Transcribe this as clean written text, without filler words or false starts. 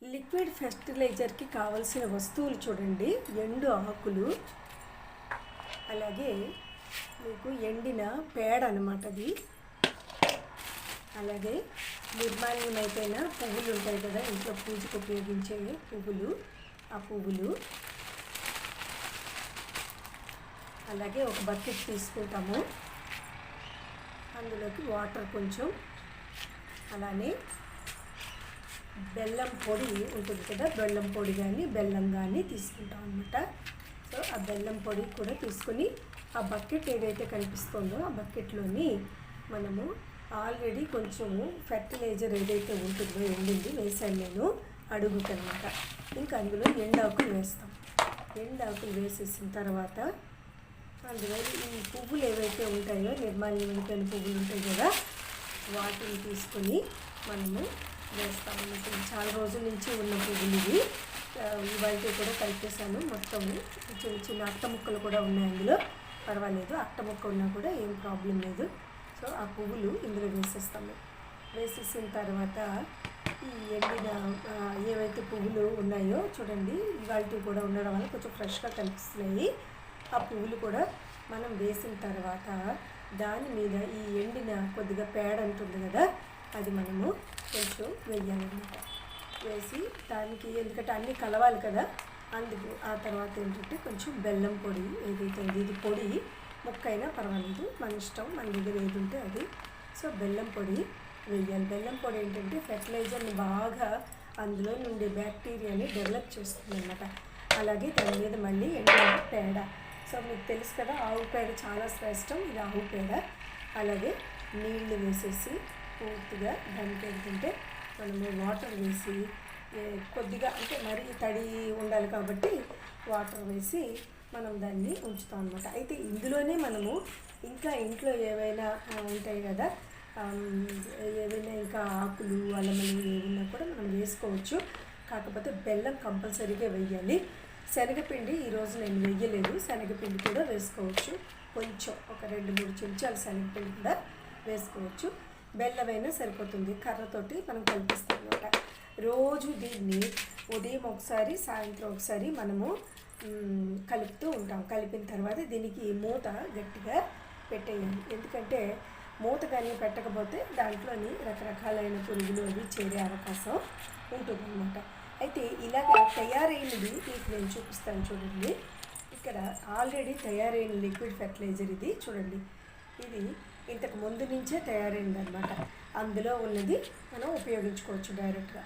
Liquid ఫెర్టిలైజర్కి కావలసిన వస్తువులు చూడండి. ఎండు ఆకులు, అలాగే మీకు ఎండిన పేడ అనమాట అది. అలాగే నిర్మాల్యమైపోయిన పువ్వులు ఉంటాయి కదా, ఇంట్లో పూజకు ఉపయోగించే పువ్వులు, ఆ పువ్వులు. అలాగే ఒక బకెట్ తీసుకుంటాము, అందులోకి వాటర్ కొంచెం, అలానే బెల్లం పొడి ఉంటుంది కదా, బెల్లం పొడి కానీ బెల్లం కానీ తీసుకుంటాం అనమాట. సో ఆ బెల్లం పొడి కూడా తీసుకొని ఆ బకెట్ ఏదైతే కనిపిస్తుందో ఆ బకెట్లోని మనము ఆల్రెడీ కొంచెము ఫెర్టిలైజర్ ఏదైతే ఉంటుందో ఎండింది వేసాను నేను అడుగుకనమాట. ఇంకా అందులో ఎండాకులు వేస్తాం. ఎండాకులు వేసేసిన తర్వాత అందులో ఈ పువ్వులు ఏవైతే ఉంటాయో, నిర్మాల్యమైన పువ్వులు ఉంటాయి కదా, వాటిని తీసుకొని మనము వేస్తాము. చాలా రోజుల నుంచి ఉన్న పువ్వులు ఇవి. ఇవాళ కూడా కలిపేసాను. మొత్తం చిన్న చిన్న అట్ట ముక్కలు కూడా ఉన్నాయి అందులో, పర్వాలేదు, అట్ట ముక్క ఉన్నా కూడా ఏం ప్రాబ్లం లేదు. సో ఆ పువ్వులు ఇందులో వేసేస్తాము. వేసేసిన తర్వాత ఈ ఎండిన ఏవైతే పువ్వులు ఉన్నాయో చూడండి, ఇవాళ కూడా ఉండడం వల్ల కొంచెం ఫ్రెష్గా కనిపిస్తున్నాయి. ఆ పువ్వులు కూడా మనం వేసిన తర్వాత దాని మీద ఈ ఎండిన కొద్దిగా పేడ ఉంటుంది కదా, అది మనము కొంచెం వేయాలన్నమాట. వేసి దానికి, ఎందుకంటే అన్నీ కలవాలి కదా, అందుకు ఆ తర్వాత ఏంటంటే కొంచెం బెల్లం పొడి ఏదైతే ఉంది, ఇది పొడి ముక్కైనా పర్వాలేదు, మన ఇష్టం, మన దగ్గర ఏది ఉంటే అది. సో బెల్లం పొడి వేయాలి. బెల్లం పొడి ఏంటంటే ఫెర్టిలైజర్ని బాగా అందులో నుండి బ్యాక్టీరియాని డెవలప్ చేస్తుంది అన్నమాట. అలాగే దాని మీద మళ్ళీ ఎండిన పేడ. సో మీకు తెలుసు కదా, ఆవు పేడ చాలా శ్రేష్టం, ఇది ఆవు పేడ. అలాగే నీళ్లు వేసేసి పూర్తిగా దానికి ఏంటంటే మనము వాటర్ వేసి కొద్దిగా, అంటే మరీ తడి ఉండాలి కాబట్టి వాటర్ వేసి మనం దాన్ని ఉంచుతాం అనమాట. అయితే ఇందులోనే మనము ఇంకా ఇంట్లో ఏవైనా ఉంటాయి కదా, ఏవైనా ఇంకా ఆకులు, అల్లములు ఏవైనా కూడా మనం వేసుకోవచ్చు. కాకపోతే బెల్లం కంపల్సరీగా వేయాలి. శనగపిండి ఈరోజు నేను వేయలేదు, శనగపిండి కూడా వేసుకోవచ్చు. కొంచెం ఒక 2-3 చెంచాలు శనగపిండి కూడా వేసుకోవచ్చు. బెల్లమైనా సరిపోతుంది, కర్రతోటి మనం కలిపిస్తాం అనమాట. రోజు దీన్ని ఉదయం ఒకసారి, సాయంత్రం ఒకసారి మనము కలుపుతూ ఉంటాం. కలిపిన తర్వాత దీనికి మూత గట్టిగా పెట్టేయాలి. ఎందుకంటే మూత కానీ పెట్టకపోతే దాంట్లోని రకరకాలైన పురుగులు అవి చేరే అవకాశం ఉంటుంది అన్నమాట. అయితే ఇలాగ తయారైనది మీకు నేను చూపిస్తాను చూడండి. ఇక్కడ ఆల్రెడీ తయారైన లిక్విడ్ ఫెర్టిలైజర్ ఇది చూడండి. ఇది ఇంతకు ముందు నుంచే తయారైందనమాట. అందులో ఉన్నది మనం ఉపయోగించుకోవచ్చు డైరెక్ట్గా.